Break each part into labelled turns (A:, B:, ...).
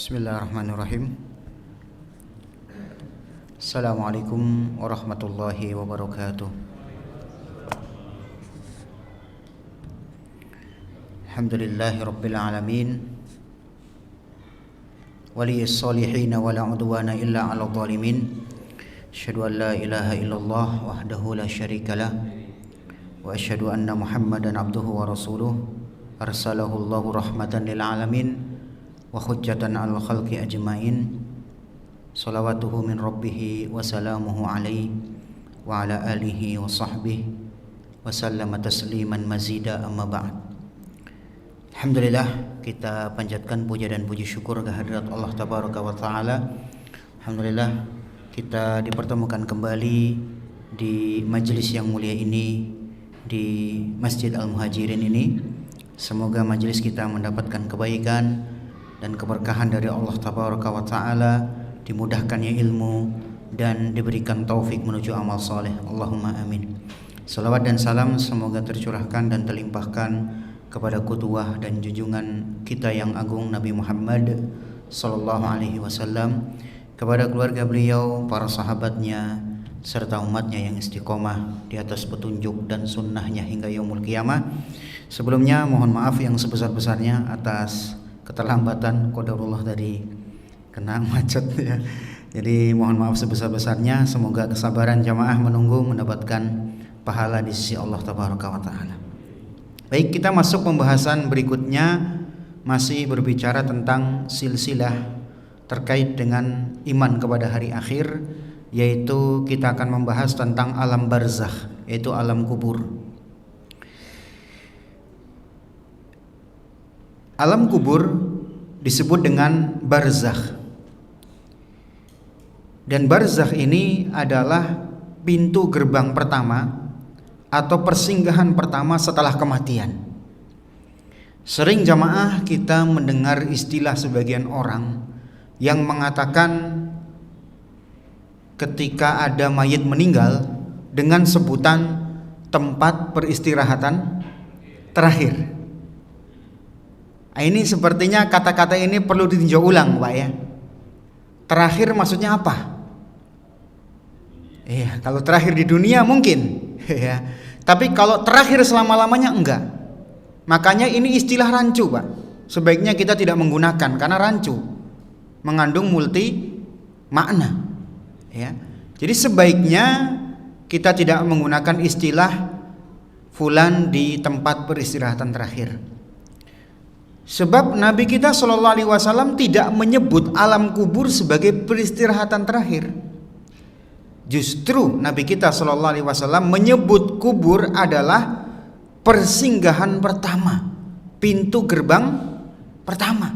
A: Bismillahirrahmanirrahim. Assalamualaikum warahmatullahi wabarakatuh. Alhamdulillahi rabbil alamin. Waliyis salihin wa la udwana illa 'alal zalimin. Asyhadu an la ilaha illallah wahdahu la syarikalah wa asyhadu anna Muhammadan abduhu wa rasuluh arsalahu Allahu rahmatan lil alamin wa hujjatan al khalqi ajmain. Salawatuhu min rabbih wa salamuhu alaihi wa ala alihi wa sahbihi wa sallama tasliman mazida, amma ba'd. Alhamdulillah, kita panjatkan puja dan puji syukur kehadirat Allah tabaraka wa taala. Alhamdulillah, kita dipertemukan kembali di majelis yang mulia ini, di Masjid Al-Muhajirin ini. Semoga majelis kita mendapatkan kebaikan dan keberkahan dari Allah tabaraka wa taala, dimudahkannya ilmu dan diberikan taufik menuju amal saleh. Allahumma amin. Salawat dan salam semoga tercurahkan dan terlimpahkan kepada qudwah dan junjungan kita yang agung Nabi Muhammad sallallahu alaihi wasallam, kepada keluarga beliau, para sahabatnya, serta umatnya yang istiqomah di atas petunjuk dan sunnahnya hingga yaumul qiyamah. Sebelumnya mohon maaf yang sebesar-besarnya atas keterlambatan, qadarullah dari kena macet ya. Jadi mohon maaf sebesar-besarnya. Semoga kesabaran jamaah menunggu mendapatkan pahala di sisi Allah tabaraka wa taala. Baik, kita masuk pembahasan berikutnya, masih berbicara tentang silsilah terkait dengan iman kepada hari akhir, yaitu kita akan membahas tentang alam barzakh, yaitu alam kubur. Alam kubur disebut dengan barzakh. Dan barzakh ini adalah pintu gerbang pertama atau persinggahan pertama setelah kematian. Sering jamaah kita mendengar istilah sebagian orang yang mengatakan ketika ada mayit meninggal dengan sebutan tempat peristirahatan terakhir. Ini sepertinya kata-kata ini perlu ditinjau ulang, Pak ya. Terakhir maksudnya apa? Iya, kalau terakhir di dunia mungkin, ya. Tapi kalau terakhir selama-lamanya enggak. Makanya ini istilah rancu, Pak. Sebaiknya kita tidak menggunakan karena rancu mengandung multi makna, ya. Jadi sebaiknya kita tidak menggunakan istilah fulan di tempat peristirahatan terakhir. Sebab Nabi kita Shallallahu Alaihi Wasallam tidak menyebut alam kubur sebagai peristirahatan terakhir. Justru Nabi kita Shallallahu Alaihi Wasallam menyebut kubur adalah persinggahan pertama, pintu gerbang pertama.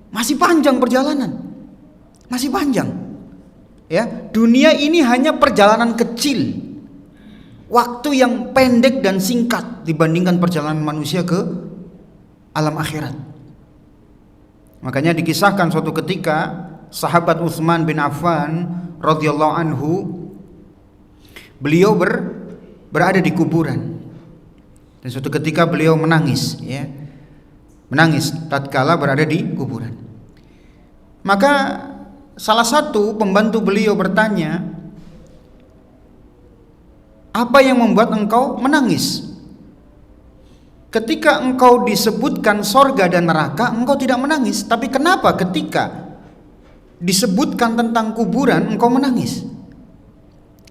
A: Masih panjang perjalanan, masih panjang. Ya, dunia ini hanya perjalanan kecil, waktu yang pendek dan singkat dibandingkan perjalanan manusia ke alam akhirat. Makanya dikisahkan suatu ketika sahabat Utsman bin Affan radhiyallahu anhu, beliau berada di kuburan. Dan suatu ketika beliau menangis, ya. Menangis tatkala berada di kuburan. Maka salah satu pembantu beliau bertanya, "Apa yang membuat engkau menangis? Ketika engkau disebutkan sorga dan neraka, engkau tidak menangis. Tapi kenapa ketika disebutkan tentang kuburan, engkau menangis?"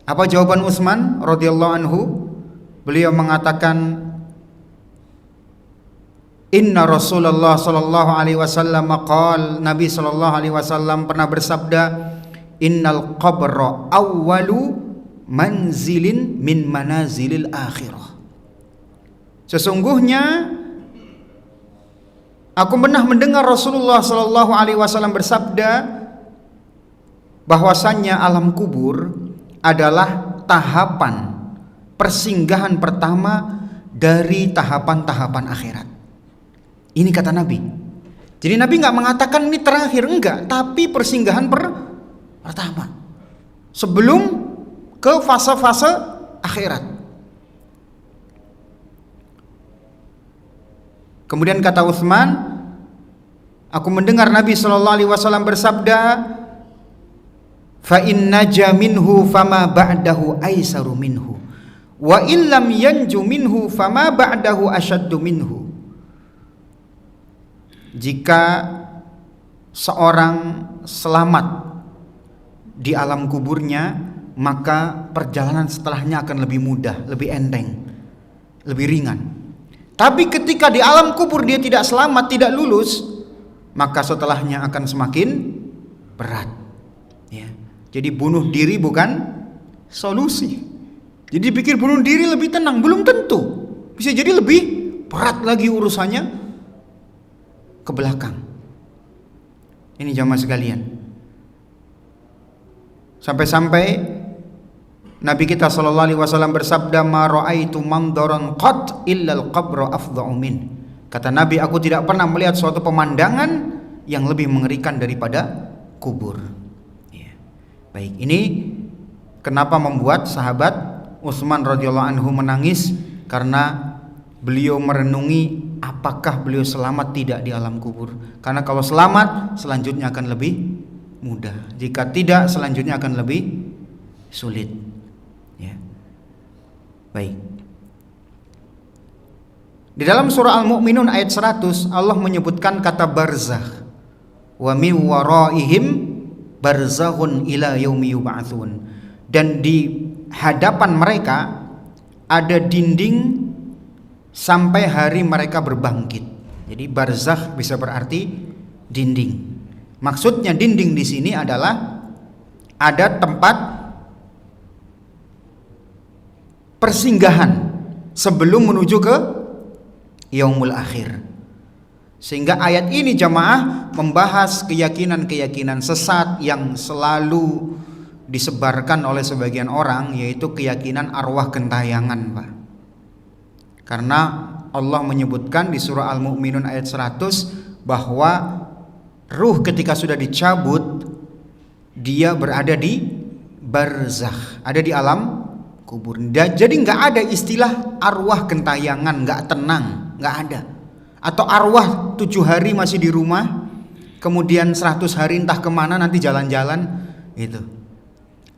A: Apa jawaban Utsman radhiyallahu anhu? Beliau mengatakan, "Inna Rasulullah sallallahu alaihi wasallam qala," Nabi sallallahu alaihi wasallam pernah bersabda, "Innal qabra awwalu manzilin min manazilil akhirah." Sesungguhnya aku pernah mendengar Rasulullah Shallallahu Alaihi Wasallam bersabda bahwasannya alam kubur adalah tahapan persinggahan pertama dari tahapan-tahapan akhirat. Ini kata Nabi. Jadi Nabi nggak mengatakan ini terakhir, enggak, tapi persinggahan pertama sebelum ke fase-fase akhirat. Kemudian kata Utsman, Aku mendengar Nabi sallallahu alaihi wasallam bersabda, fa in naja minhu fama ba'dahu aisaru minhu wa illam yanju minhu fama ba'dahu asyaddu minhu. Jika seorang selamat di alam kuburnya, maka perjalanan setelahnya akan lebih mudah, lebih enteng, lebih ringan. Tapi ketika di alam kubur dia tidak selamat, tidak lulus, maka setelahnya akan semakin berat. Ya. Jadi bunuh diri bukan solusi. Jadi pikir bunuh diri lebih tenang, belum tentu. Bisa jadi lebih berat lagi urusannya ke belakang. Ini jamaah sekalian. Sampai-sampai Nabi kita sallallahu alaihi wasallam bersabda, ma ra'aitu mandaran qat illa al-qabru afdha'u min. Kata Nabi, aku tidak pernah melihat suatu pemandangan yang lebih mengerikan daripada kubur. Ya. Baik, ini kenapa membuat sahabat Utsman radhiyallahu anhu menangis, karena beliau merenungi apakah beliau selamat tidak di alam kubur. Karena kalau selamat, selanjutnya akan lebih mudah. Jika tidak, selanjutnya akan lebih sulit. Ya. Baik. Di dalam surah Al-Mu'minun ayat 100, Allah menyebutkan kata barzakh. Wa min waraihim barzakhun ila yaumi yub'atsun. Dan di hadapan mereka ada dinding sampai hari mereka berbangkit. Jadi barzakh bisa berarti dinding. Maksudnya dinding di sini adalah ada tempat persinggahan sebelum menuju ke yaumul akhir. Sehingga ayat ini jamaah membahas keyakinan-keyakinan sesat yang selalu disebarkan oleh sebagian orang, yaitu keyakinan arwah gentayangan, Pak. Karena Allah menyebutkan di surah Al-Mu'minun ayat 100 bahwa ruh ketika sudah dicabut, dia berada di barzakh, ada di alam kubur. Jadi nggak ada istilah arwah gentayangan, nggak tenang, nggak ada. Atau arwah 7 hari masih di rumah, kemudian 100 hari entah kemana nanti jalan-jalan, gitu.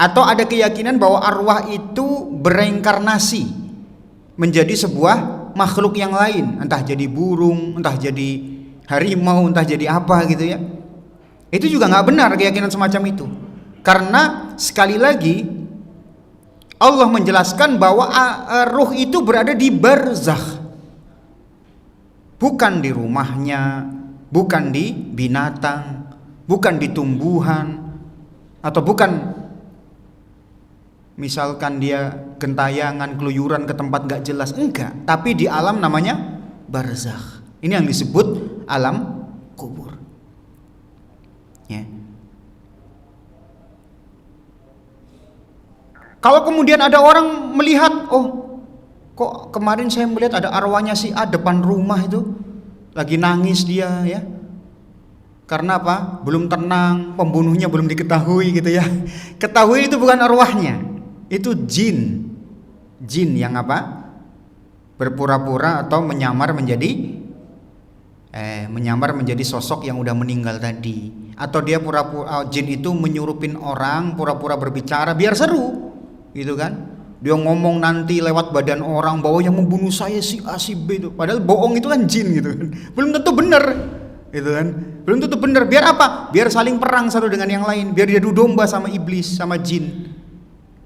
A: Atau ada keyakinan bahwa arwah itu bereinkarnasi menjadi sebuah makhluk yang lain, entah jadi burung, entah jadi harimau, entah jadi apa gitu ya. Itu juga nggak benar keyakinan semacam itu. Karena sekali lagi Allah menjelaskan bahwa ruh itu berada di barzakh, bukan di rumahnya, bukan di binatang, bukan di tumbuhan, atau bukan misalkan dia gentayangan keluyuran ke tempat gak jelas, enggak, tapi di alam namanya barzakh. Ini yang disebut alam kubur. Ya. Kalau kemudian ada orang melihat, oh kok kemarin saya melihat ada arwahnya si A depan rumah itu, lagi nangis dia ya. Karena apa? Belum tenang, pembunuhnya belum diketahui gitu ya. Ketahui itu bukan arwahnya, itu jin. Jin yang apa? Berpura-pura atau menyamar menjadi sosok yang udah meninggal tadi. Atau dia pura-pura, jin itu menyurupin orang, pura-pura berbicara biar seru, gitu kan? Dia ngomong nanti lewat badan orang bahwa yang membunuh saya si A si B itu. Padahal bohong itu kan jin gitu kan. Belum tentu benar, gitu kan? Belum tentu benar. Biar apa? Biar saling perang satu dengan yang lain. Biar dia adu domba sama iblis, sama jin.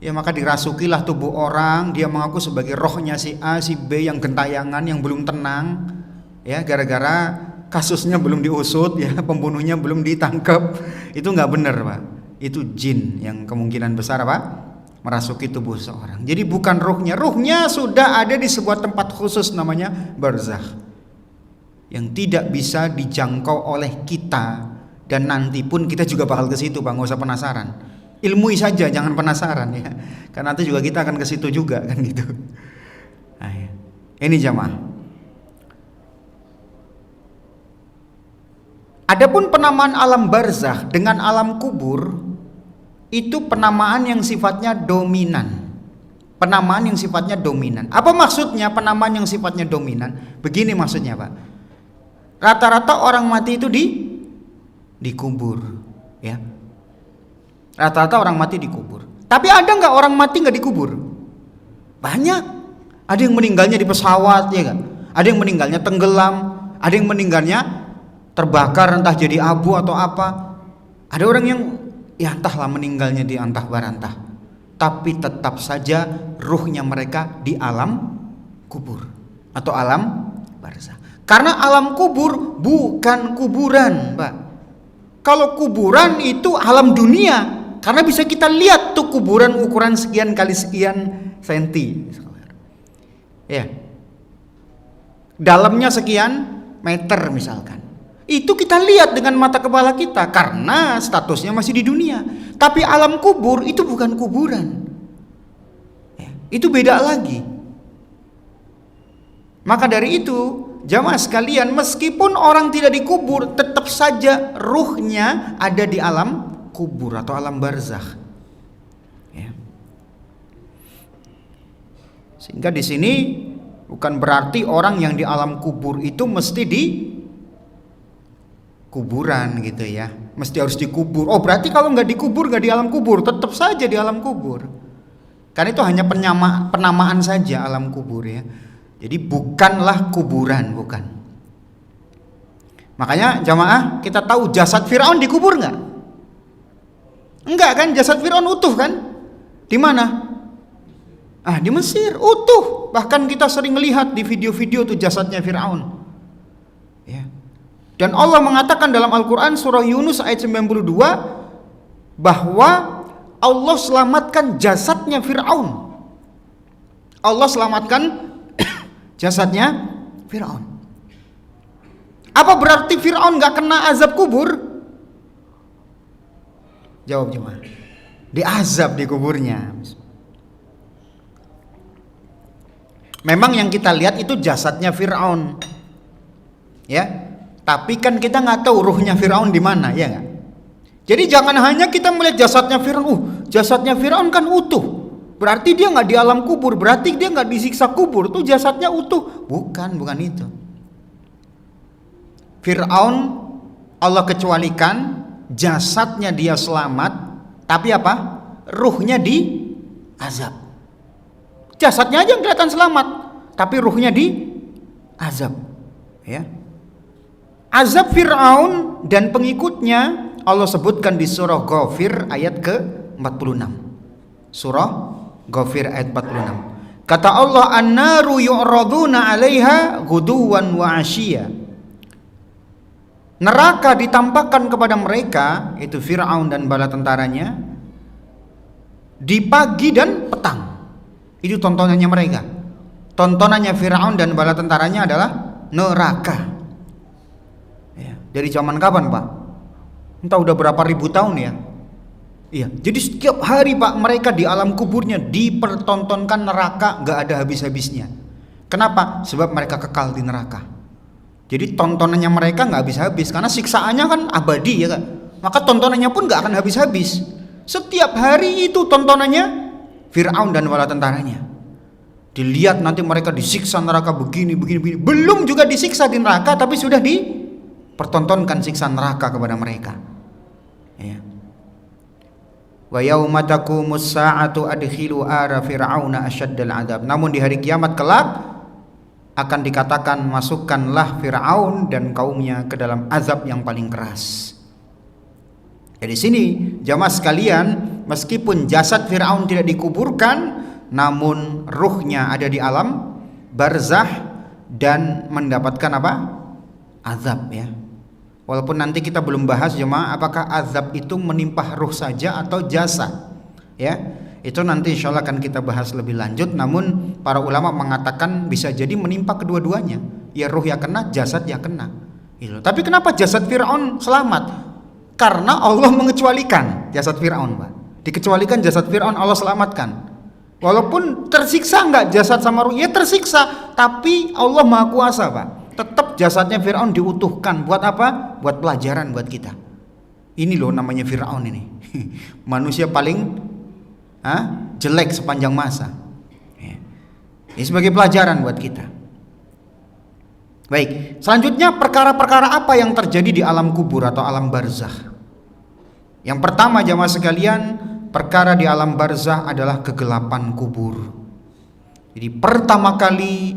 A: Ya maka dirasukilah tubuh orang, dia mengaku sebagai rohnya si A, si B yang gentayangan, yang belum tenang, ya gara-gara kasusnya belum diusut, ya pembunuhnya belum ditangkap. Itu nggak benar, Pak. Itu jin yang kemungkinan besar apa? Merasuki tubuh seorang. Jadi bukan ruhnya, ruhnya sudah ada di sebuah tempat khusus namanya barzakh, yang tidak bisa dijangkau oleh kita, dan nanti pun kita juga bakal ke situ, Pak. Nggak usah penasaran. Ilmui saja, jangan penasaran ya. Karena nanti juga kita akan ke situ juga kan gitu. Nah, ya. Ini jamaah. Adapun penamaan alam barzakh dengan alam kubur itu penamaan yang sifatnya dominan. Penamaan yang sifatnya dominan. Apa maksudnya penamaan yang sifatnya dominan? Begini maksudnya, Pak. Rata-rata orang mati itu di dikubur, ya. Rata-rata orang mati dikubur. Tapi ada nggak orang mati nggak dikubur? Banyak. Ada yang meninggalnya di pesawat, ya kan? Ada yang meninggalnya tenggelam, ada yang meninggalnya terbakar entah jadi abu atau apa. Ada orang yang ya entahlah meninggalnya di antah barantah. Tapi tetap saja ruhnya mereka di alam kubur atau alam barzakh. Karena alam kubur bukan kuburan, Pak. Kalau kuburan itu alam dunia. Karena bisa kita lihat tuh kuburan ukuran sekian kali sekian senti. Ya. Dalamnya sekian meter misalkan. Itu kita lihat dengan mata kepala kita karena statusnya masih di dunia. Tapi alam kubur itu bukan kuburan. Ya, itu beda lagi. Maka dari itu, jamaah sekalian, meskipun orang tidak dikubur, tetap saja ruhnya ada di alam kubur atau alam barzakh. Ya. Sehingga di sini bukan berarti orang yang di alam kubur itu mesti di kuburan gitu ya, mesti harus dikubur. Oh berarti kalau nggak dikubur nggak di alam kubur, tetap saja di alam kubur. Karena itu hanya penamaan saja alam kubur ya. Jadi bukanlah kuburan, bukan. Makanya jamaah kita tahu jasad Fir'aun dikubur nggak? Enggak kan, jasad Fir'aun utuh kan? Di mana? Di Mesir, utuh. Bahkan kita sering lihat di video-video tuh jasadnya Fir'aun. Ya. Dan Allah mengatakan dalam Al-Quran surah Yunus ayat 92 bahwa Allah selamatkan jasadnya Fir'aun. Allah selamatkan jasadnya Fir'aun. Apa berarti Fir'aun gak kena azab kubur? Jawab cuma diazab di kuburnya. Memang yang kita lihat itu jasadnya Fir'aun, ya. Tapi kan kita nggak tahu ruhnya Fir'aun di mana, ya nggak? Jadi jangan hanya kita melihat jasadnya Fir'aun. Jasadnya Fir'aun kan utuh. Berarti dia nggak di alam kubur. Berarti dia nggak disiksa kubur. Tuh jasadnya utuh. Bukan itu. Fir'aun Allah kecualikan. Jasadnya dia selamat, tapi apa? Ruhnya di azab. Jasadnya aja kelihatan selamat, tapi ruhnya di azab. Ya. Azab Fir'aun dan pengikutnya Allah sebutkan di surah Ghafir ayat ke-46. Surah Ghafir ayat 46. Kata Allah, "An-naru yu'raduna 'alaiha ghuduwan wa 'ashiyya." Neraka ditampakkan kepada mereka, itu Fir'aun dan bala tentaranya, di pagi dan petang. Itu tontonannya mereka. Tontonannya Fir'aun dan bala tentaranya adalah neraka. Ya, dari zaman kapan Pak? Entah udah berapa ribu tahun ya. Iya, jadi setiap hari Pak mereka di alam kuburnya dipertontonkan neraka, gak ada habis-habisnya. Kenapa? Sebab mereka kekal di neraka. Jadi tontonannya mereka nggak habis-habis karena siksaannya kan abadi ya kan. Maka tontonannya pun nggak akan habis-habis. Setiap hari itu tontonannya Fir'aun dan bala tentaranya. Dilihat nanti mereka disiksa neraka begini. Belum juga disiksa di neraka tapi sudah dipertontonkan siksa neraka kepada mereka. Ya. Wa yauma taqumus sa'atu adkhilu ara fir'auna asyaddal adzab. Namun di hari kiamat kelak akan dikatakan masukkanlah Fir'aun dan kaumnya ke dalam azab yang paling keras. Jadi sini jamaah sekalian, meskipun jasad Fir'aun tidak dikuburkan, namun ruhnya ada di alam barzakh dan mendapatkan apa? Azab ya. Walaupun nanti kita belum bahas jemaah apakah azab itu menimpa ruh saja atau jasad. Ya. Itu nanti insya Allah akan kita bahas lebih lanjut. Namun para ulama mengatakan bisa jadi menimpa kedua-duanya. Ya ruh ya kena, jasad ya kena. Gitu. Tapi kenapa jasad Fir'aun selamat? Karena Allah mengecualikan jasad Fir'aun Pak. Dikecualikan jasad Fir'aun Allah selamatkan. Walaupun tersiksa enggak jasad sama ruh? Ya tersiksa. Tapi Allah Maha Kuasa Pak. Tetap jasadnya Fir'aun diutuhkan. Buat apa? Buat pelajaran buat kita. Ini loh namanya Fir'aun ini. Manusia paling jelek sepanjang masa. Ini sebagai pelajaran buat kita. Baik, selanjutnya perkara-perkara apa yang terjadi di alam kubur atau alam barzakh? Yang pertama jamaah sekalian, perkara di alam barzakh adalah kegelapan kubur. Jadi pertama kali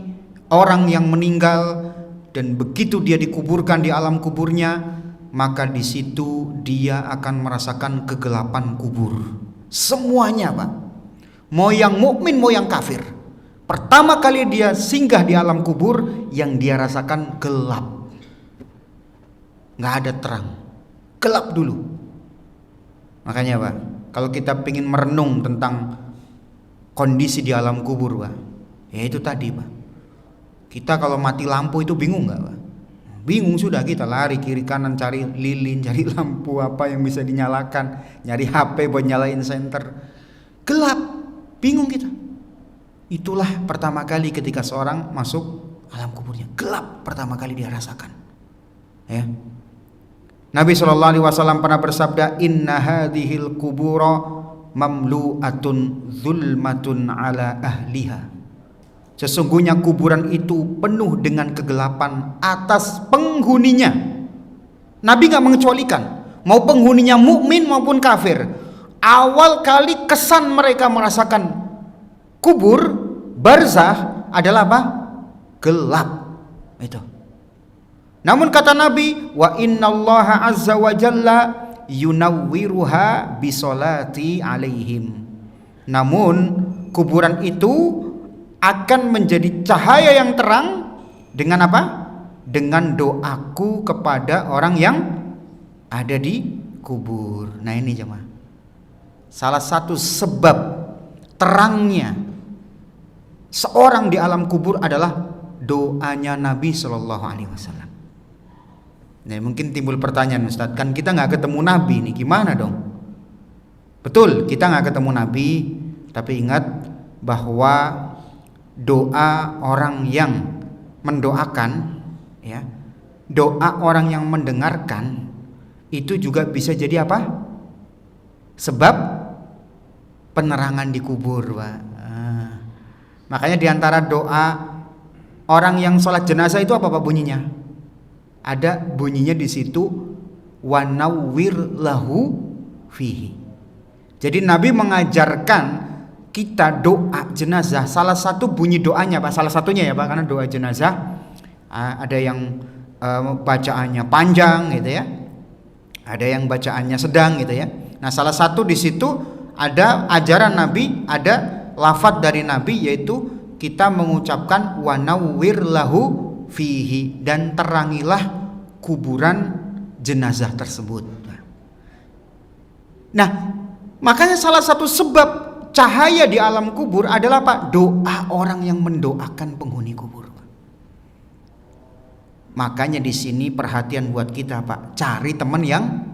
A: orang yang meninggal dan begitu dia dikuburkan di alam kuburnya, maka di situ dia akan merasakan kegelapan kubur. Semuanya, Pak. Mau yang mukmin, mau yang kafir. Pertama kali dia singgah di alam kubur, yang dia rasakan gelap. Nggak ada terang. Gelap dulu. Makanya, Pak, kalau kita ingin merenung tentang kondisi di alam kubur, Pak, ya itu tadi, Pak. Kita kalau mati lampu itu bingung nggak, Pak? Bingung sudah, kita lari kiri kanan cari lilin, cari lampu apa yang bisa dinyalakan, nyari HP buat nyalain senter. Gelap, bingung kita. Itulah pertama kali ketika seorang masuk alam kuburnya, gelap pertama kali dia rasakan. Ya. Nabi SAW pernah bersabda, inna hadhil kubura mamlu'atun zulmatun ala ahliha. Sesungguhnya kuburan itu penuh dengan kegelapan atas penghuninya. Nabi gak mengecualikan, mau penghuninya mukmin maupun kafir. Awal kali kesan mereka merasakan kubur barzakh adalah apa? Gelap. Itu. Namun kata Nabi, wa innallaha azza wa jalla yunawwiruha bisolati alaihim. Namun kuburan itu akan menjadi cahaya yang terang dengan apa? Dengan doaku kepada orang yang ada di kubur. Nah ini jemaah, salah satu sebab terangnya seorang di alam kubur adalah doanya Nabi Shallallahu Alaihi Wasallam. Nah mungkin timbul pertanyaan, Ustadz, kan kita nggak ketemu Nabi nih, gimana dong? Betul, kita nggak ketemu Nabi, tapi ingat bahwa doa orang yang mendoakan, ya, doa orang yang mendengarkan itu juga bisa jadi apa? Sebab penerangan di kubur, Pak. Makanya diantara doa orang yang sholat jenazah itu apa Pak bunyinya? Ada bunyinya di situ, wanawwir lahu fihi. Jadi Nabi mengajarkan kita doa jenazah, salah satu bunyi doanya Pak, salah satunya ya Pak, karena doa jenazah ada yang bacaannya panjang gitu ya, ada yang bacaannya sedang gitu ya. Nah salah satu di situ ada ajaran Nabi, ada lafadz dari Nabi, yaitu kita mengucapkan wanawwir lahu fihi, dan terangilah kuburan jenazah tersebut. Nah makanya salah satu sebab cahaya di alam kubur adalah Pak, doa orang yang mendoakan penghuni kubur. Makanya di sini perhatian buat kita Pak, cari teman yang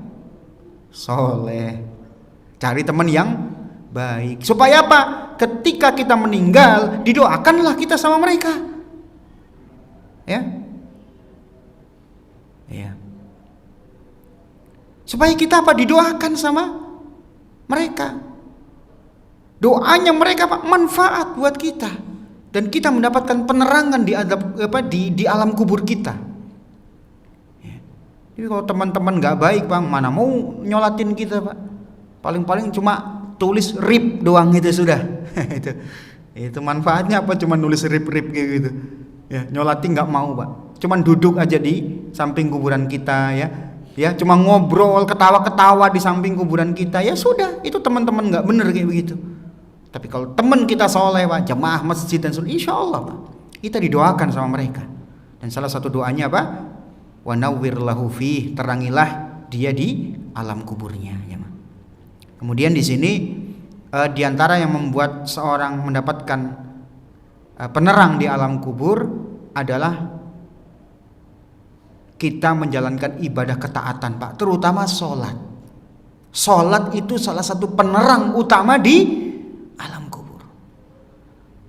A: soleh, cari teman yang baik, supaya apa? Ketika kita meninggal, didoakanlah kita sama mereka. Ya. Ya. Supaya kita apa? Didoakan sama mereka. Doanya mereka Pak manfaat buat kita, dan kita mendapatkan penerangan di alam kubur kita. Ya. Jadi kalau teman-teman nggak baik Pak, mana mau nyolatin kita Pak? Paling-paling cuma tulis rip doang itu sudah. itu manfaatnya apa? Cuma nulis rip kayak gitu. Ya, nyolatin nggak mau Pak. Cuman duduk aja di samping kuburan kita ya. Ya, cuma ngobrol, ketawa-ketawa di samping kuburan kita. Ya sudah, itu teman-teman nggak bener kayak begitu. Tapi kalau teman kita soleh Pak, jamaah masjid dan seluruh, insya Allah Pak, kita didoakan sama mereka. Dan salah satu doanya apa? Wa nawwir lahu fih, terangilah dia di alam kuburnya. Ya, kemudian di sini diantara yang membuat seorang mendapatkan penerang di alam kubur adalah kita menjalankan ibadah ketaatan Pak, terutama sholat. Sholat itu salah satu penerang utama di alam kubur.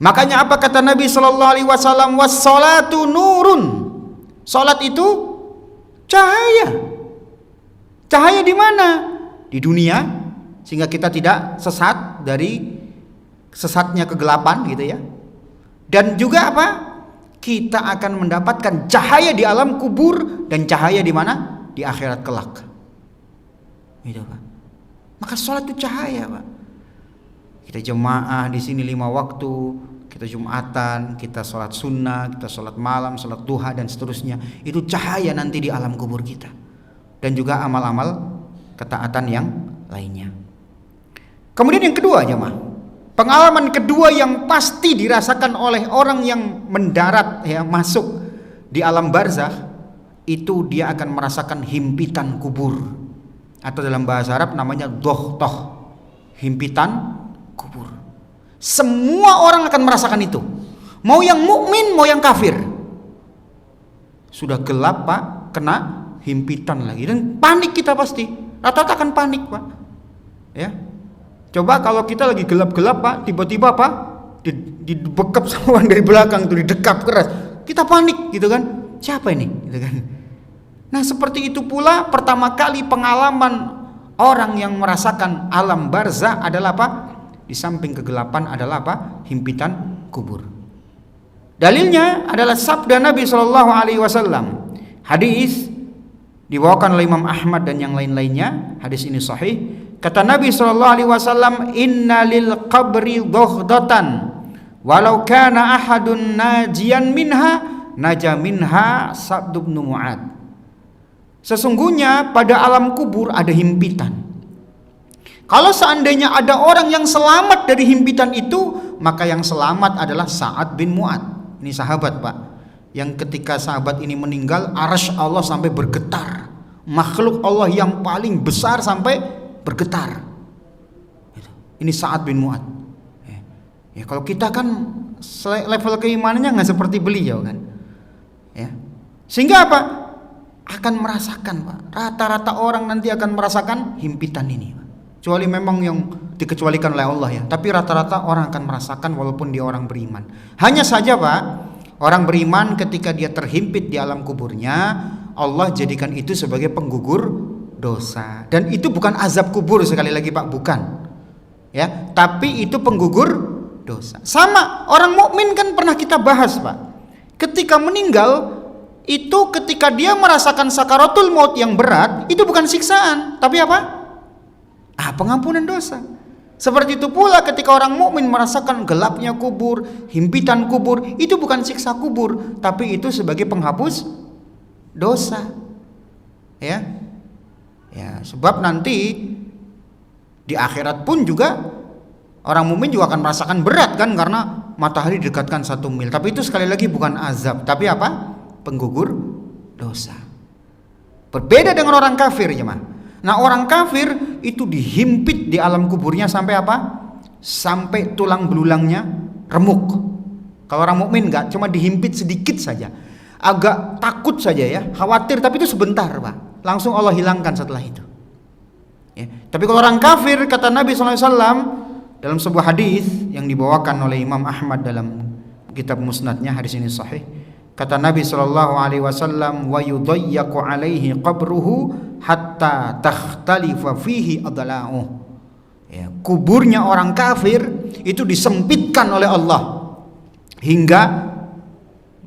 A: Makanya apa kata Nabi Sallallahu Alaihi Wasallam, was-sholatu nurun. Sholat itu cahaya. Cahaya di mana? Di dunia, sehingga kita tidak sesat dari sesatnya kegelapan gitu ya. Dan juga apa? kita akan mendapatkan cahaya di alam kubur dan cahaya di mana? Di akhirat kelak. Gitu, Pak. Maka sholat itu cahaya, Pak. Kita jemaah di sini 5 waktu, kita Jumatan, kita sholat sunnah, kita sholat malam, sholat duha dan seterusnya. Itu cahaya nanti di alam kubur kita. Dan juga amal-amal ketaatan yang lainnya. Kemudian yang kedua, jemaah. Pengalaman kedua yang pasti dirasakan oleh orang yang mendarat, ya, masuk di alam barzakh, itu dia akan merasakan himpitan kubur, atau dalam bahasa Arab namanya dohtoh, himpitan kubur. Semua orang akan merasakan itu, mau yang mukmin mau yang kafir. Sudah gelap, Pak, kena himpitan lagi dan panik kita pasti. Rata-rata akan panik, Pak. Ya. Coba kalau kita lagi gelap-gelap, Pak, tiba-tiba Pak dibekap sama orang dari belakang tuh, didekap keras. Kita panik gitu kan. Siapa ini? Gitu kan. Nah, seperti itu pula pertama kali pengalaman orang yang merasakan alam barzakh adalah apa? Di samping kegelapan adalah apa? Himpitan kubur. Dalilnya adalah sabda Nabi sallallahu alaihi wasallam. Hadis dibawakan oleh Imam Ahmad dan yang lain-lainnya. Hadis ini sahih. Kata Nabi sallallahu alaihi wasallam, "Inna lil qabri daghdatan, walau kana ahadun najian minha, naja minha Sa'd bin Mu'adz." Sesungguhnya pada alam kubur ada himpitan. Kalau seandainya ada orang yang selamat dari himpitan itu, maka yang selamat adalah Sa'ad bin Mu'adz. Ini sahabat, Pak, yang ketika sahabat ini meninggal, arsy Allah sampai bergetar. Makhluk Allah yang paling besar sampai bergetar. Ini Sa'ad bin Mu'adz. Ya, kalau kita kan level keimanannya nggak seperti beliau kan. Ya. Sehingga apa? Akan merasakan, Pak. Rata-rata orang nanti akan merasakan himpitan ini, Pak. Kecuali memang yang dikecualikan oleh Allah, ya. Tapi rata-rata orang akan merasakan walaupun dia orang beriman. Hanya saja, Pak, orang beriman ketika dia terhimpit di alam kuburnya, Allah jadikan itu sebagai penggugur dosa. Dan itu bukan azab kubur, sekali lagi, Pak, bukan. Ya, tapi itu penggugur dosa. Sama orang mukmin kan pernah kita bahas, Pak. Ketika meninggal itu, ketika dia merasakan sakaratul maut yang berat, itu bukan siksaan, tapi apa? Pengampunan dosa. Seperti itu pula ketika orang mukmin merasakan gelapnya kubur, himpitan kubur, itu bukan siksa kubur, tapi itu sebagai penghapus dosa. Ya. Ya, sebab nanti di akhirat pun juga orang mukmin juga akan merasakan berat kan, karena matahari didekatkan 1 mil. Tapi itu sekali lagi bukan azab, tapi apa? Penggugur dosa. Berbeda dengan orang kafir, jemaah. Nah, orang kafir itu dihimpit di alam kuburnya sampai apa? Sampai tulang belulangnya remuk. Kalau orang mukmin enggak, cuma dihimpit sedikit saja. Agak takut saja, ya, khawatir, tapi itu sebentar, Pak. Langsung Allah hilangkan setelah itu. Ya. Tapi kalau orang kafir, kata Nabi SAW dalam sebuah hadis yang dibawakan oleh Imam Ahmad dalam kitab Musnadnya, hadis ini sahih. Kata Nabi SAW, "Wa yudayyaqu alaihi qabruhu hatta takhtalifa fihi adla'uh." Ya, kuburnya orang kafir itu disempitkan oleh Allah hingga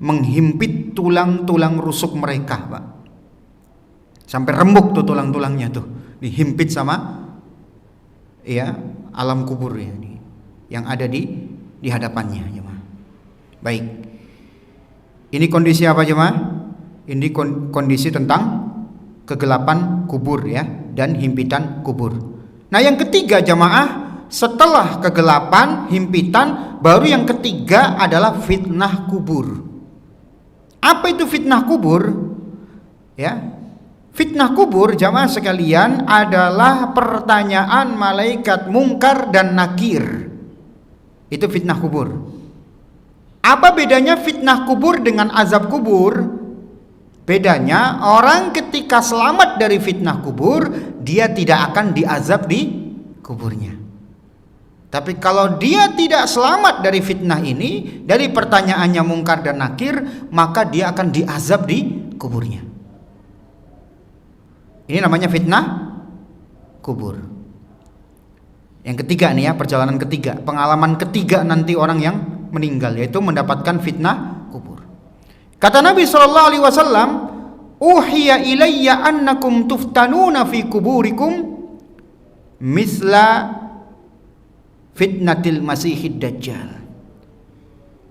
A: menghimpit tulang-tulang rusuk mereka, Pak. Sampai remuk tuh tulang-tulangnya tuh, dihimpit sama ya alam kubur ya, yang ada di hadapannya, jemaah. Baik. Ini kondisi apa, jemaah? Ini kondisi tentang kegelapan kubur, ya, dan himpitan kubur. Nah, yang ketiga, jemaah, setelah kegelapan, himpitan, baru yang ketiga adalah fitnah kubur. Apa itu fitnah kubur? Ya. Fitnah kubur, jamaah sekalian, adalah pertanyaan malaikat mungkar dan nakir. Itu fitnah kubur. Apa bedanya fitnah kubur dengan azab kubur? Bedanya, orang ketika selamat dari fitnah kubur, dia tidak akan diazab di kuburnya. Tapi kalau dia tidak selamat dari fitnah ini, dari pertanyaannya mungkar dan nakir, maka dia akan diazab di kuburnya. Ini namanya fitnah kubur. Yang ketiga nih, ya, perjalanan ketiga, pengalaman ketiga nanti orang yang meninggal, yaitu mendapatkan fitnah kubur. Kata Nabi sallallahu alaihi wasallam, "Uhiya ilayya annakum tuftanuna fi kuburikum misla fitnatil masihid dajjal."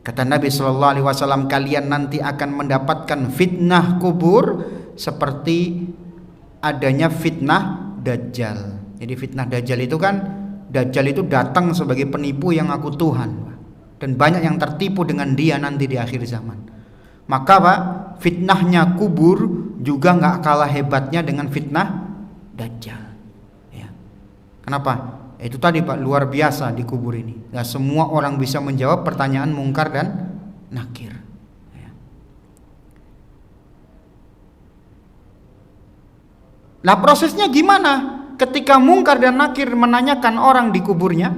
A: Kata Nabi sallallahu alaihi wasallam, kalian nanti akan mendapatkan fitnah kubur seperti adanya fitnah dajjal. Jadi fitnah dajjal itu kan, dajjal itu datang sebagai penipu yang ngaku Tuhan, dan banyak yang tertipu dengan dia nanti di akhir zaman. Maka Pak, fitnahnya kubur juga nggak kalah hebatnya dengan fitnah dajjal. Ya. Kenapa? Itu tadi Pak, luar biasa di kubur ini. Nggak semua orang bisa menjawab pertanyaan mungkar dan nakir. Ya. Nah, prosesnya gimana? Ketika mungkar dan nakir menanyakan orang di kuburnya,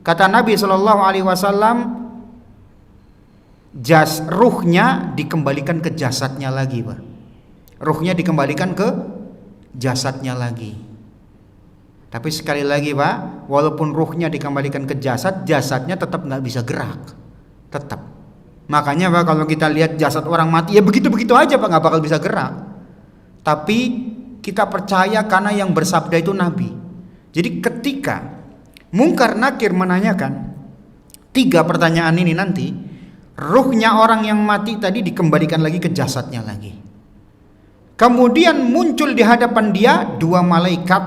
A: kata Nabi Shallallahu Alaihi Wasallam, ruhnya dikembalikan ke jasadnya lagi, Pak. Ruhnya dikembalikan ke jasadnya lagi. Tapi sekali lagi, Pak, walaupun ruhnya dikembalikan ke jasad, jasadnya tetap nggak bisa gerak, tetap. Makanya Pak, kalau kita lihat jasad orang mati, ya begitu-begitu aja Pak, nggak bakal bisa gerak. Tapi kita percaya karena yang bersabda itu Nabi. Jadi ketika mungkar nakir menanyakan 3 pertanyaan ini nanti, ruhnya orang yang mati tadi dikembalikan lagi ke jasadnya lagi. Kemudian muncul di hadapan dia 2 malaikat.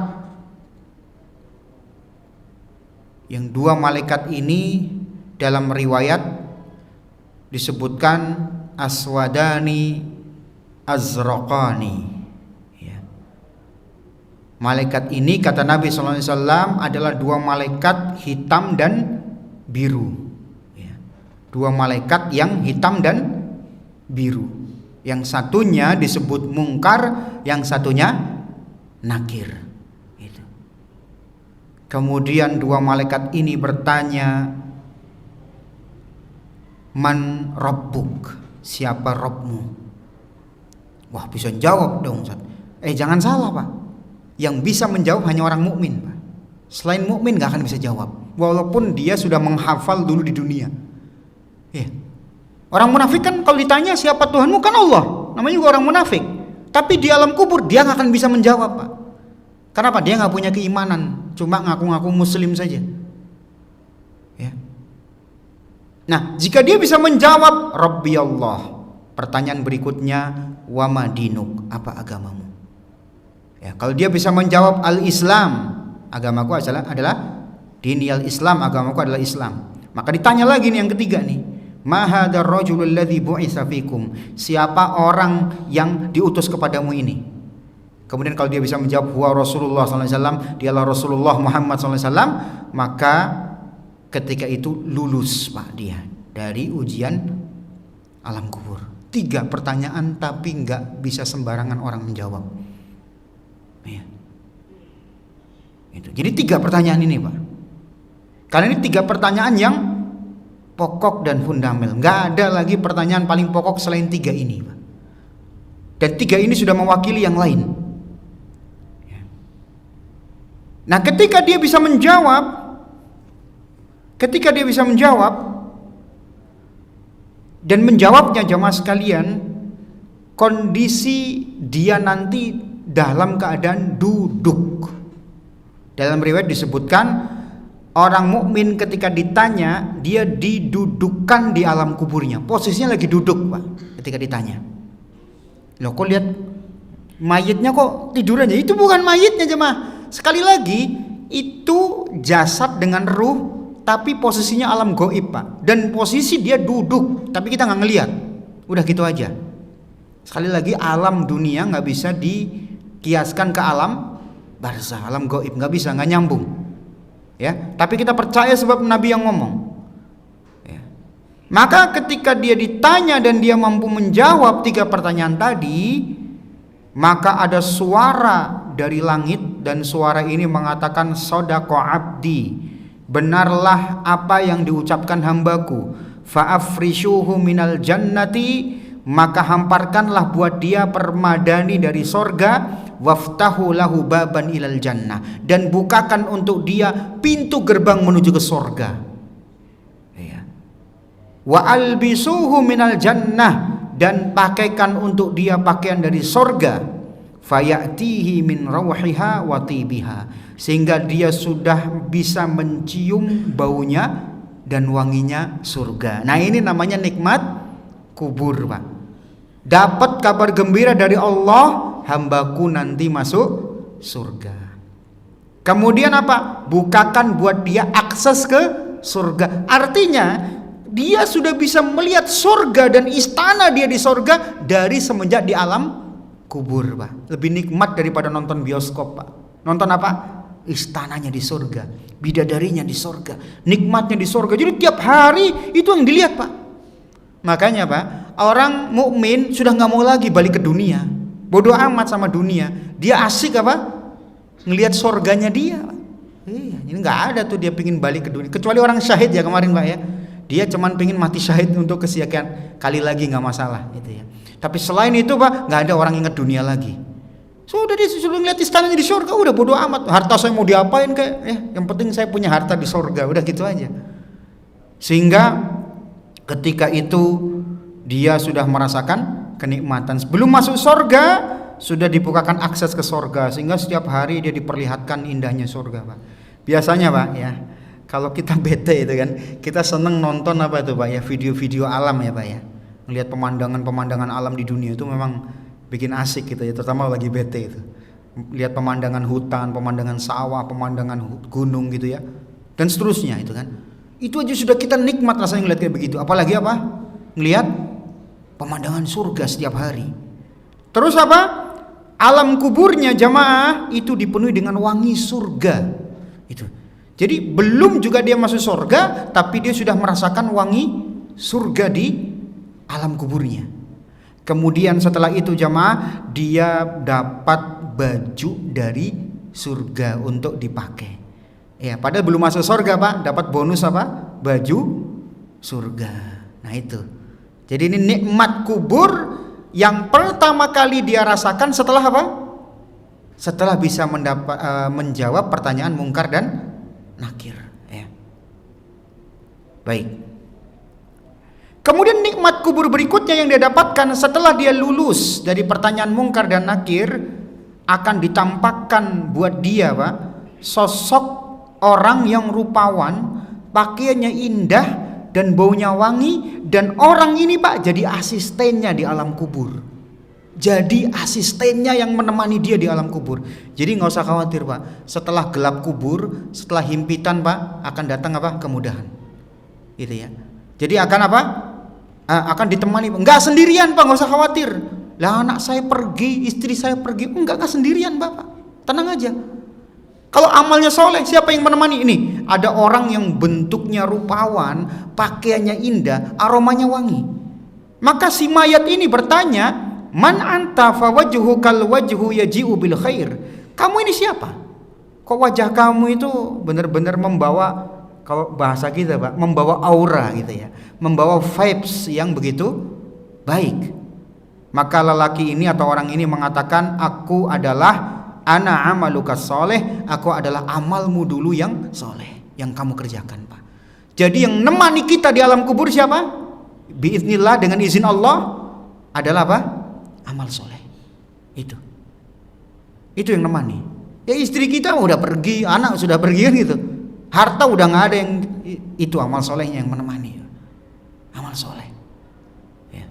A: Yang 2 malaikat ini dalam riwayat disebutkan aswadani azraqani. Ya. Malaikat ini kata Nabi sallallahu alaihi wasallam adalah 2 malaikat hitam dan biru. 2 malaikat yang hitam dan biru. Yang satunya disebut mungkar, yang satunya nakir. Gitu. Kemudian 2 malaikat ini bertanya, "Man rabbuk?" Siapa Rabbmu? Wah, bisa jawab dong, Ustaz. Jangan salah, Pak. Yang bisa menjawab hanya orang mukmin, Pak. Selain mukmin gak akan bisa jawab, walaupun dia sudah menghafal dulu di dunia. Ya. Orang munafik kan kalau ditanya siapa Tuhanmu, kan Allah, namanya juga orang munafik. Tapi di alam kubur dia nggak akan bisa menjawab, Pak. Kenapa? Dia nggak punya keimanan, cuma ngaku-ngaku muslim saja. Ya. Nah, jika dia bisa menjawab Rabbi Allah, pertanyaan berikutnya, wa ma dinuk, apa agamamu? Ya, kalau dia bisa menjawab al-Islam, agamaku adalah dini al-Islam, agamaku adalah Islam. Maka ditanya lagi nih yang ketiga nih, ma hadzal rajulul ladzi bu'itsa fikum, siapa orang yang diutus kepadamu ini? Kemudian kalau dia bisa menjawab huwa Rasulullah sallallahu alaihi wasallam, dialah Rasulullah Muhammad sallallahu alaihi wasallam, maka ketika itu lulus Pak dia dari ujian alam kubur. 3 pertanyaan tapi nggak bisa sembarangan orang menjawab. Ya. Itu. Jadi 3 pertanyaan ini, Pak. Karena ini 3 pertanyaan yang pokok dan fundamental. Nggak ada lagi pertanyaan paling pokok selain 3 ini, Pak. Dan 3 ini sudah mewakili yang lain. Nah, ketika dia bisa menjawab dan menjawabnya, jamaah sekalian, kondisi dia nanti dalam keadaan duduk. Dalam riwayat disebutkan orang mukmin ketika ditanya, dia didudukkan di alam kuburnya. Posisinya lagi duduk, Pak, ketika ditanya. Loh, kok lihat mayitnya kok tiduran aja? Itu bukan mayitnya, jemaah. Sekali lagi, itu jasad dengan ruh, tapi posisinya alam gaib, Pak. Dan posisi dia duduk, tapi kita nggak ngelihat. Udah gitu aja. Sekali lagi, alam dunia nggak bisa dikiaskan ke alam barzah, alam gaib, nggak bisa, nggak nyambung. Ya, tapi kita percaya sebab Nabi yang ngomong. Ya. Maka ketika dia ditanya dan dia mampu menjawab 3 pertanyaan tadi, maka ada suara dari langit, dan suara ini mengatakan, sodaqo abdi, benarlah apa yang diucapkan hambaku, fa'afrishuhu minal jannati, maka hamparkanlah buat dia permadani dari sorga, waftahu lahu baban ilal jannah, dan bukakan untuk dia pintu gerbang menuju ke sorga. Ya. Wa albisuhu minal jannah, dan pakaikan untuk dia pakaian dari sorga, fayatihi min rawhiha wa tibiha, sehingga dia sudah bisa mencium baunya dan wanginya surga. Nah, ini namanya nikmat kubur, Pak. Dapat kabar gembira dari Allah, hambaku nanti masuk surga. Kemudian apa? Bukakan buat dia akses ke surga. Artinya dia sudah bisa melihat surga dan istana dia di surga dari semenjak di alam kubur, Pak. Lebih nikmat daripada nonton bioskop, Pak. Nonton apa? Istananya di surga, bidadarinya di surga, nikmatnya di surga. Jadi tiap hari itu yang dilihat, Pak. Makanya, Pak, orang mukmin sudah nggak mau lagi balik ke dunia. Bodoh amat sama dunia. Dia asik apa? Ngelihat surganya dia, Pak. Iya, jadi nggak ada tuh dia pingin balik ke dunia. Kecuali orang syahid ya kemarin, Pak ya. Dia cuman pingin mati syahid untuk kesekian kali lagi, nggak masalah gitu ya. Tapi selain itu, Pak, nggak ada orang ingat dunia lagi. Sudah dia sudah ngeliat istananya di surga, udah bodoh amat. Harta saya mau diapain kayak ya, yang penting saya punya harta di surga, udah gitu aja. Sehingga ketika itu dia sudah merasakan kenikmatan. Sebelum masuk surga sudah dibukakan akses ke surga, sehingga setiap hari dia diperlihatkan indahnya surga, Pak. Biasanya, Pak ya, kalau kita bete itu kan, kita seneng nonton apa itu, Pak ya, video-video alam ya, Pak ya. Melihat pemandangan-pemandangan alam di dunia itu memang bikin asik gitu ya, terutama lagi bete itu. Lihat pemandangan hutan, pemandangan sawah, pemandangan gunung gitu ya, dan seterusnya itu kan. Itu aja sudah kita nikmat rasanya ngeliat kayak begitu. Apalagi apa? Ngelihat pemandangan surga setiap hari. Terus apa? Alam kuburnya jamaah itu dipenuhi dengan wangi surga. Itu. Jadi belum juga dia masuk surga, tapi dia sudah merasakan wangi surga di alam kuburnya. Kemudian setelah itu jamaah, dia dapat baju dari surga untuk dipakai. Ya, padahal belum masuk surga, Pak, dapat bonus apa? Baju surga. Nah itu. Jadi ini nikmat kubur yang pertama kali dia rasakan setelah apa? Setelah bisa menjawab pertanyaan mungkar dan nakir. Ya. Baik. Kemudian nikmat kubur berikutnya yang dia dapatkan setelah dia lulus dari pertanyaan mungkar dan nakir, akan ditampakkan buat dia, Pak, sosok orang yang rupawan, pakaiannya indah dan baunya wangi, dan orang ini, Pak, jadi asistennya di alam kubur. Jadi asistennya yang menemani dia di alam kubur. Jadi nggak usah khawatir, Pak. Setelah gelap kubur, setelah himpitan, Pak, akan datang apa? Kemudahan. Gitu ya. Jadi akan apa? Akan ditemani. Nggak sendirian, Pak, nggak usah khawatir. Lah anak saya pergi, istri saya pergi, enggak sendirian, Bapak. Tenang aja. Kalau amalnya soleh, siapa yang menemani? Ini ada orang yang bentuknya rupawan, pakaiannya indah, aromanya wangi. Maka si mayat ini bertanya, man anta fa wajhu kal wajhu yaji'u bil khair. Kamu ini siapa? Kok wajah kamu itu benar-benar membawa, kalau bahasa kita, Pak, membawa aura gitu ya, membawa vibes yang begitu baik. Maka lelaki ini atau orang ini mengatakan, aku adalah ana amaluka soleh, aku adalah amalmu dulu yang soleh, yang kamu kerjakan, Pak. Jadi yang nemani kita di alam kubur siapa? Biiznillah, dengan izin Allah, adalah apa? Amal soleh. Itu yang nemani. Ya istri kita udah pergi, anak sudah pergi kan gitu, harta udah nggak ada, yang itu amal solehnya yang menemani. Amal soleh. Ya.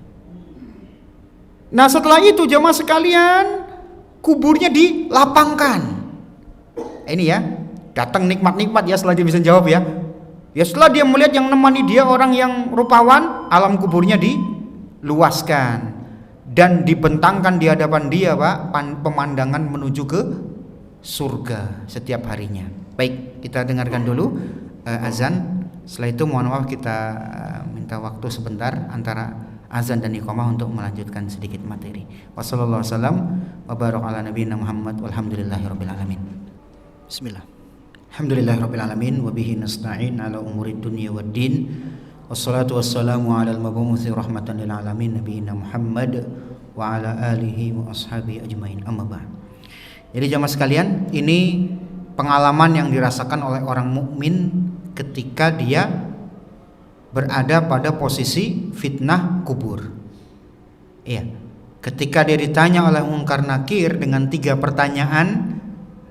A: Nah setelah itu jamaah sekalian, kuburnya dilapangkan. Ini ya, datang nikmat-nikmat ya setelah dia bisa jawab ya. Ya setelah dia melihat yang nemani dia orang yang rupawan, alam kuburnya diluaskan dan dibentangkan di hadapan dia, Pak, pemandangan menuju ke surga setiap harinya. Baik, kita dengarkan dulu azan. Setelah itu mohon maaf kita minta waktu sebentar antara azan dan iqamah untuk melanjutkan sedikit materi. Wassallallahu wasallam wa baraka ala nabiyina Muhammad walhamdulillahirabbil alamin. Bismillah. Alhamdulillahirabbil alamin wa bihi nasta'in ala umurid dunya waddin. Wassalatu wassalamu ala al-mab'uts rahmatan lil alamin nabiyina Muhammad wa ala alihi wa ashabihi ajmain. Amma ba'd. Jadi jamaah sekalian, ini pengalaman yang dirasakan oleh orang mukmin ketika dia berada pada posisi fitnah kubur. Iya. Ketika dia ditanya oleh Munkar Nakir dengan 3 pertanyaan,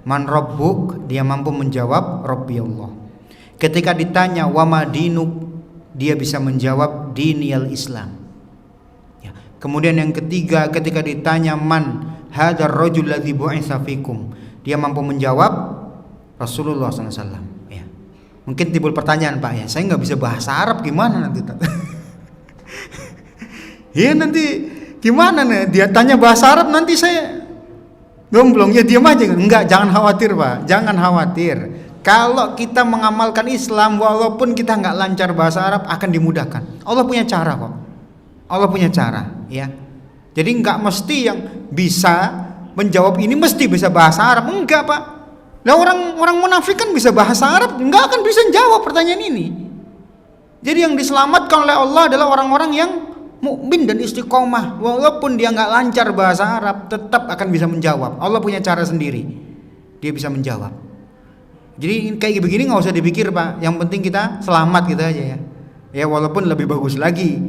A: man rabbuk, dia mampu menjawab Rabbi Allah. Ketika ditanya wa ma dinuk, dia bisa menjawab diniyal Islam. Ya. Kemudian yang ketiga, ketika ditanya man hadzal rajul ladzi bu'itsa fikum, dia mampu menjawab Rasulullah SAW. Ya. Mungkin timbul pertanyaan, Pak, ya saya nggak bisa bahasa Arab, gimana nanti? Ya nanti gimana nih? Dia tanya bahasa Arab, nanti saya gomblong. Ya diam aja. Enggak, jangan khawatir, Pak. Jangan khawatir. Kalau kita mengamalkan Islam, walaupun kita nggak lancar bahasa Arab, akan dimudahkan. Allah punya cara kok. Allah punya cara, ya. Jadi nggak mesti yang bisa menjawab ini mesti bisa bahasa Arab. Enggak, Pak. Nah, orang munafik kan bisa bahasa Arab, nggak akan bisa jawab pertanyaan ini. Jadi yang diselamatkan oleh Allah adalah orang-orang yang mukmin dan istiqomah, walaupun dia nggak lancar bahasa Arab, tetap akan bisa menjawab. Allah punya cara sendiri, dia bisa menjawab. Jadi kayak begini nggak usah dipikir, Pak. Yang penting kita selamat gitu aja ya. Ya walaupun lebih bagus lagi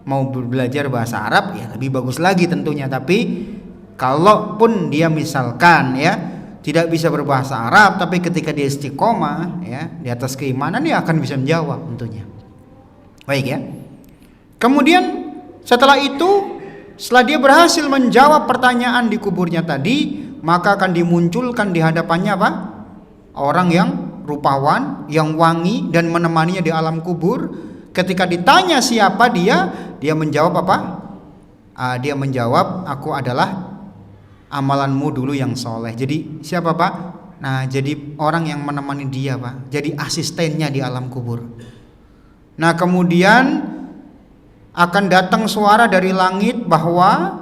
A: mau belajar bahasa Arab ya lebih bagus lagi tentunya. Tapi kalaupun dia misalkan ya tidak bisa berbahasa Arab, tapi ketika dia istiqomah ya di atas keimanan, dia akan bisa menjawab tentunya. Baik ya. Kemudian setelah itu, setelah dia berhasil menjawab pertanyaan di kuburnya tadi, maka akan dimunculkan di hadapannya apa? Orang yang rupawan, yang wangi dan menemaninya di alam kubur. Ketika ditanya siapa dia menjawab apa? Dia menjawab, aku adalah amalanmu dulu yang soleh. Jadi siapa, Pak? Nah, jadi orang yang menemani dia, Pak. Jadi asistennya di alam kubur. Nah, kemudian akan datang suara dari langit bahwa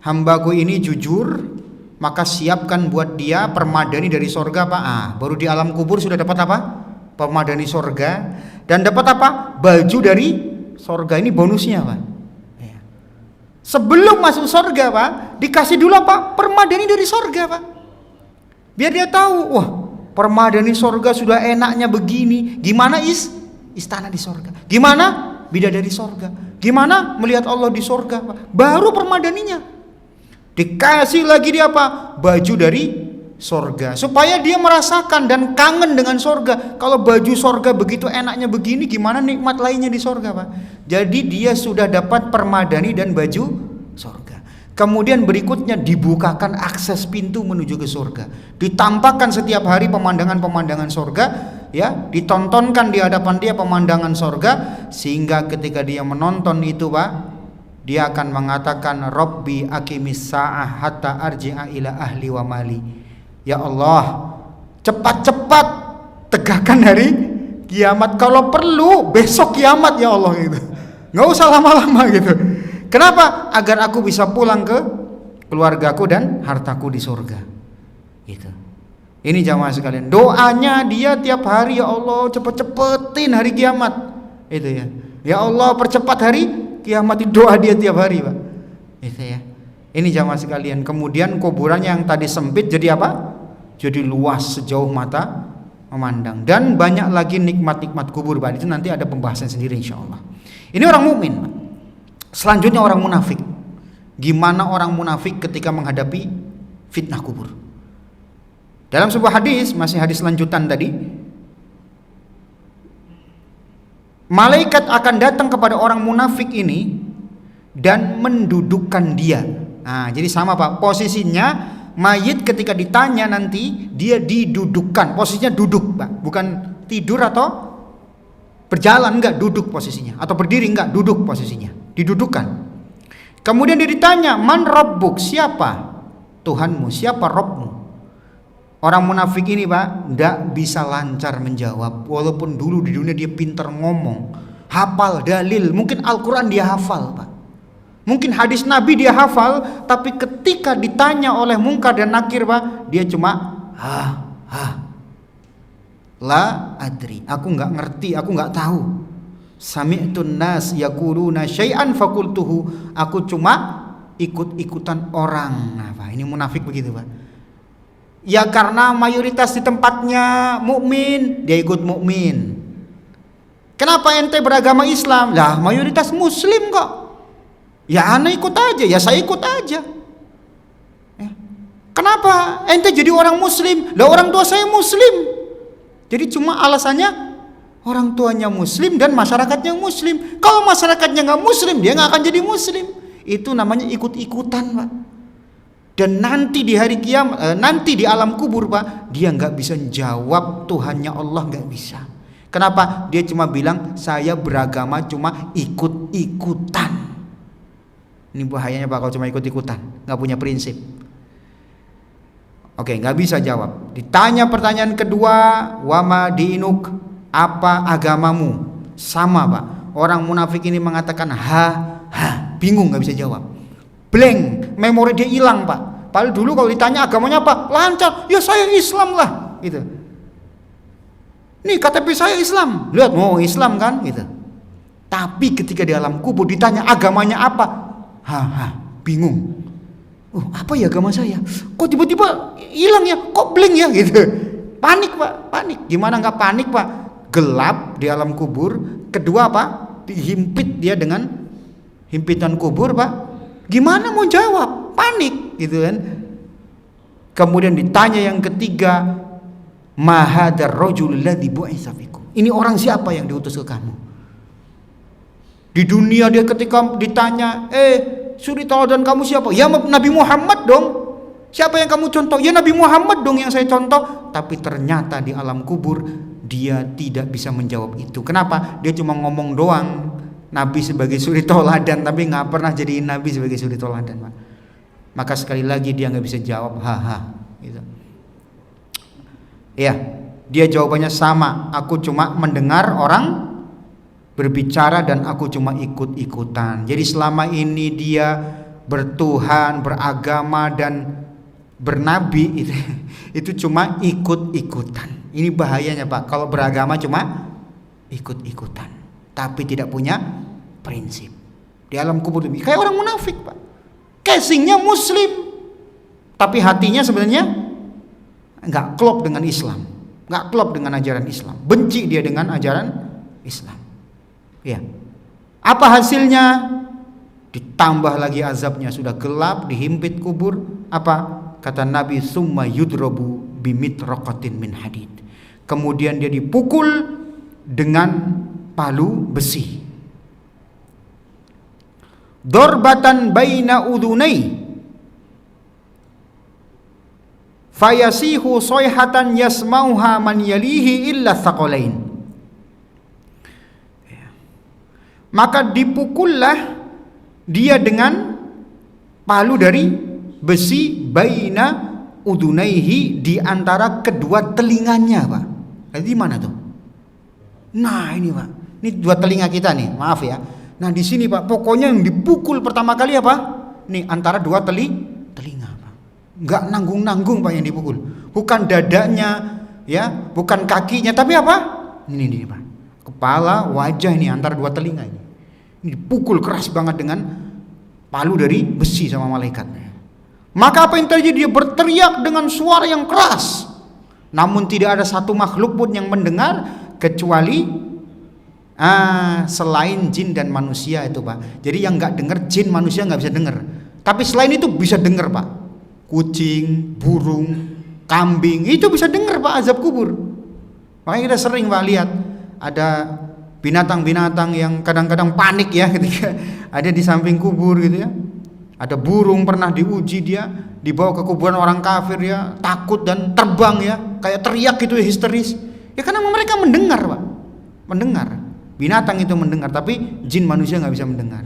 A: hambaku ini jujur, maka siapkan buat dia permadani dari sorga, Pak. Baru di alam kubur sudah dapat apa? Permadani sorga. Dan dapat apa? Baju dari sorga. Ini bonusnya, Pak. Ya. Sebelum masuk sorga, Pak, dikasih dulu apa? Permadani dari sorga, Pak. Biar dia tahu, wah, permadani sorga sudah enaknya begini. Gimana istana di sorga? Gimana bidadari sorga? Gimana melihat Allah di sorga, Pak? Baru permadaninya. Dikasih lagi dia apa? Baju dari sorga, supaya dia merasakan dan kangen dengan sorga. Kalau baju sorga begitu enaknya begini, gimana nikmat lainnya di sorga, Pak? Jadi dia sudah dapat permadani dan baju sorga. Kemudian berikutnya dibukakan akses pintu menuju ke sorga. Ditampakkan setiap hari pemandangan-pemandangan sorga, ya, ditontonkan di hadapan dia pemandangan sorga, sehingga ketika dia menonton itu, Pak, dia akan mengatakan, Rabbi aqimis sa'ah hatta arji'a ila ahli wa mali. Ya Allah, cepat-cepat tegakkan hari kiamat. Kalau perlu besok kiamat ya Allah gitu. Nggak usah lama-lama gitu. Kenapa? Agar aku bisa pulang ke keluargaku dan hartaku di surga. Gitu. Ini jamaah sekalian. Doanya dia tiap hari, ya Allah cepet-cepetin hari kiamat. Itu ya. Ya Allah percepat hari kiamat, doa dia tiap hari, Pak. Itu ya. Ini jamaah sekalian. Kemudian kuburannya yang tadi sempit jadi apa? Jadi luas sejauh mata memandang. Dan banyak lagi nikmat-nikmat kubur, Pak. Itu nanti ada pembahasan sendiri insyaallah. Ini orang mukmin, Pak. Selanjutnya orang munafik. Gimana orang munafik ketika menghadapi fitnah kubur? Dalam sebuah hadis, masih hadis lanjutan tadi, malaikat akan datang kepada orang munafik ini dan mendudukkan dia. Nah, jadi sama, Pak. Posisinya mayit ketika ditanya nanti dia didudukkan. Posisinya duduk, Pak. Bukan tidur atau berjalan, enggak, duduk posisinya. Atau berdiri, enggak, duduk posisinya. Didudukkan. Kemudian dia ditanya, man rabbuk, siapa Tuhanmu, siapa Rabbmu? Orang munafik ini, Pak, enggak bisa lancar menjawab. Walaupun dulu di dunia dia pintar ngomong, hafal dalil, mungkin Al-Quran dia hafal, Pak. Mungkin hadis Nabi dia hafal, tapi ketika ditanya oleh Munkar dan Nakir, Pak, dia cuma la adri, aku nggak ngerti, aku nggak tahu. Sami'tun nas yaquluna syai'an fakultuhu, aku cuma ikut-ikutan orang. Nah, Pak, ini munafik begitu, Pak. Ya karena mayoritas di tempatnya mukmin, dia ikut mukmin. Kenapa ente beragama Islam? Lah mayoritas muslim kok. Ya ana ikut aja, ya saya ikut aja. Ya. Kenapa ente jadi orang muslim? Lah orang tua saya muslim. Jadi cuma alasannya orang tuanya muslim dan masyarakatnya muslim. Kalau masyarakatnya nggak muslim, dia nggak akan jadi muslim. Itu namanya ikut-ikutan, Pak. Dan nanti di hari kiamat, nanti di alam kubur, Pak, dia nggak bisa jawab Tuhannya Allah, nggak bisa. Kenapa? Dia cuma bilang saya beragama cuma ikut-ikutan. Ini bahayanya, Pak, kalau cuma ikut-ikutan, nggak punya prinsip. Oke, nggak bisa jawab. Ditanya pertanyaan kedua, wama diinuk, apa agamamu? Sama, Pak. Orang munafik ini mengatakan bingung, nggak bisa jawab. Blank, memori dia hilang, Pak. Padahal dulu kalau ditanya agamanya apa, lancar. Ya saya Islam lah, gitu. Nih KTP saya Islam, lihat, oh Islam kan, gitu. Tapi ketika di alam kubur ditanya agamanya apa, bingung. Apa ya agama saya? Kok tiba-tiba hilang ya? Kok blank ya? Gitu. Panik, Pak, panik. Gimana nggak panik, Pak? Gelap di alam kubur. Kedua, Pak, dihimpit dia dengan himpitan kubur, Pak. Gimana mau jawab? Panik, gitu kan? Kemudian ditanya yang ketiga, mahadar rajul ladzi bu'itsa fikum. Ini orang siapa yang diutus ke kamu? Di dunia dia ketika ditanya, suri tauladan kamu siapa? Ya Nabi Muhammad dong. Siapa yang kamu contoh? Ya Nabi Muhammad dong yang saya contoh. Tapi ternyata di alam kubur dia tidak bisa menjawab itu. Kenapa? Dia cuma ngomong doang Nabi sebagai suri tauladan, tapi nggak pernah jadiin Nabi sebagai suri tauladan, Pak. Maka sekali lagi dia nggak bisa jawab gitu. Ya, dia jawabannya sama. Aku cuma mendengar orang berbicara dan aku cuma ikut-ikutan. Jadi selama ini dia bertuhan, beragama dan bernabi itu cuma ikut-ikutan. Ini bahayanya, Pak. Kalau beragama cuma ikut-ikutan, tapi tidak punya prinsip. Di alam kubur itu kayak orang munafik, Pak. Casingnya muslim, tapi hatinya sebenarnya nggak klop dengan Islam, nggak klop dengan ajaran Islam. Benci dia dengan ajaran Islam. Ya. Apa hasilnya? Ditambah lagi azabnya, sudah gelap, dihimpit kubur. Apa? Kata Nabi, summa yudrabu bimitraqatin min hadid. Kemudian dia dipukul dengan palu besi. Dorbatan baina udunai fayasihu soyhatan yasmauha man yalihi illa thaqalain. Maka dipukullah dia dengan palu dari besi baina udunaihi, di antara kedua telinganya, Pak. Di mana tuh? Nah ini, Pak, ini dua telinga kita nih, maaf ya. Nah di sini, Pak, pokoknya yang dipukul pertama kali apa? Nih antara dua telinga, Pak. Nggak nanggung-nanggung, Pak, yang dipukul. Bukan dadanya, ya, bukan kakinya, tapi apa? Ini Pak. Kepala, wajah ini antara dua telinga ini. Ini dipukul keras banget dengan palu dari besi sama malaikat. Maka apa yang terjadi? Dia berteriak dengan suara yang keras. Namun tidak ada satu makhluk pun yang mendengar kecuali selain jin dan manusia itu, Pak. Jadi yang nggak dengar jin, manusia nggak bisa dengar. Tapi selain itu bisa dengar, Pak. Kucing, burung, kambing itu bisa dengar, Pak, azab kubur. Makanya kita sering, Pak, lihat ada binatang-binatang yang kadang-kadang panik ya ketika ada di samping kubur gitu ya. Ada burung pernah diuji, dia dibawa ke kuburan orang kafir ya, takut dan terbang ya, kayak teriak gitu ya, histeris. Ya karena mereka mendengar, Pak. Mendengar. Binatang itu mendengar, tapi jin manusia nggak bisa mendengar.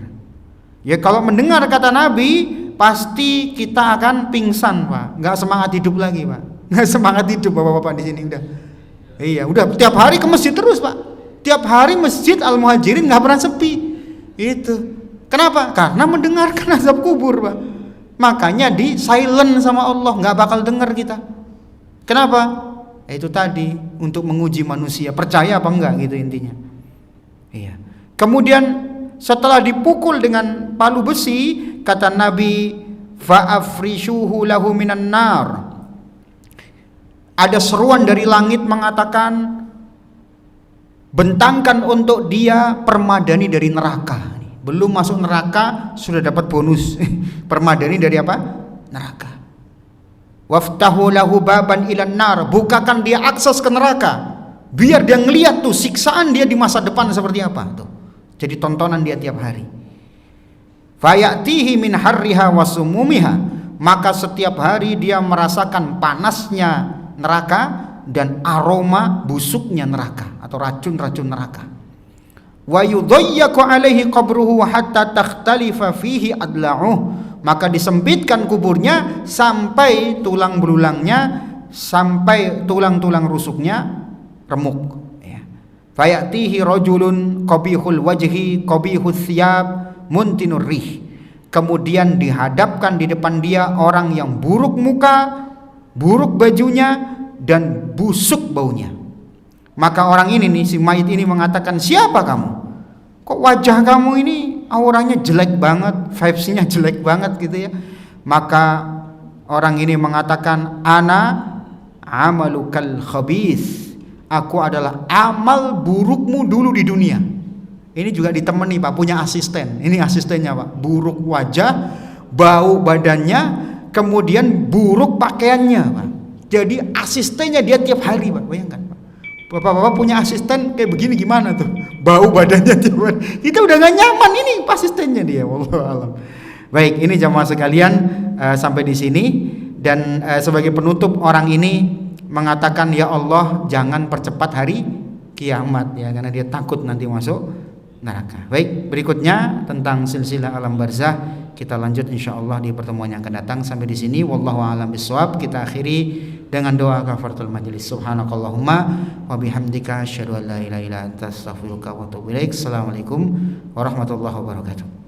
A: Ya kalau mendengar kata Nabi, pasti kita akan pingsan, Pak. Nggak semangat hidup lagi, Pak. Nggak semangat hidup, bapak-bapak di sini udah. Iya, udah tiap hari ke masjid terus, Pak. Tiap hari masjid Al-Muhajirin nggak pernah sepi. Itu. Kenapa? Karena mendengarkan azab kubur, Pak. Makanya di silent sama Allah, nggak bakal dengar kita. Kenapa? Itu tadi untuk menguji manusia percaya apa enggak gitu intinya. Iya. Kemudian setelah dipukul dengan palu besi, kata Nabi, fa'afrishuhu lahu minan nar. Ada seruan dari langit mengatakan, bentangkan untuk dia permadani dari neraka. Belum masuk neraka sudah dapat bonus permadani dari apa? Neraka. Waftahu lahu baban ilan nar, bukakan dia akses ke neraka. Biar dia ngelihat tuh siksaan dia di masa depan seperti apa tuh. Jadi tontonan dia tiap hari. Fayatihi min harriha wasumumiha, maka setiap hari dia merasakan panasnya neraka dan aroma busuknya neraka atau racun-racun neraka. Wa yudayyaku alaihi qabruhu hatta takhtalifa fihi adla'uh, maka disempitkan kuburnya sampai tulang belulangnya, sampai tulang-tulang rusuknya remuk, ya. Fayatihi rajulun qabihul wajhi qabihul thiyab muntinur rih, kemudian dihadapkan di depan dia orang yang buruk muka, buruk bajunya, dan busuk baunya. Maka orang ini nih, si mayit ini mengatakan, siapa kamu? Kok wajah kamu ini auranya jelek banget, vibes-nya jelek banget gitu ya. Maka orang ini mengatakan, ana amalukal khabith, aku adalah amal burukmu dulu di dunia. Ini juga ditemani Pak, punya asisten. Ini asistennya Pak, buruk wajah, bau badannya, kemudian buruk pakaiannya Pak. Jadi asistennya dia tiap hari Pak, bayangkan Pak. Bapak-bapak punya asisten kayak begini gimana tuh? Bau badannya tiap hari. Kita udah gak nyaman ini asistennya dia. Wallahu alam. Baik, ini jamaah sekalian, sampai di sini. Dan sebagai penutup, orang ini mengatakan, ya Allah jangan percepat hari kiamat ya, karena dia takut nanti masuk neraka. Baik, berikutnya tentang silsilah alam barzah kita lanjut insyaallah di pertemuan yang akan datang. Sampai di sini wallahu a'lam bishawab. Kita akhiri dengan doa kafaratul majelis. Subhanakallahumma wa bihamdika asyhadu an la ilaha illa anta astaghfiruka wa atubu ilaik. Assalamualaikum warahmatullahi wabarakatuh.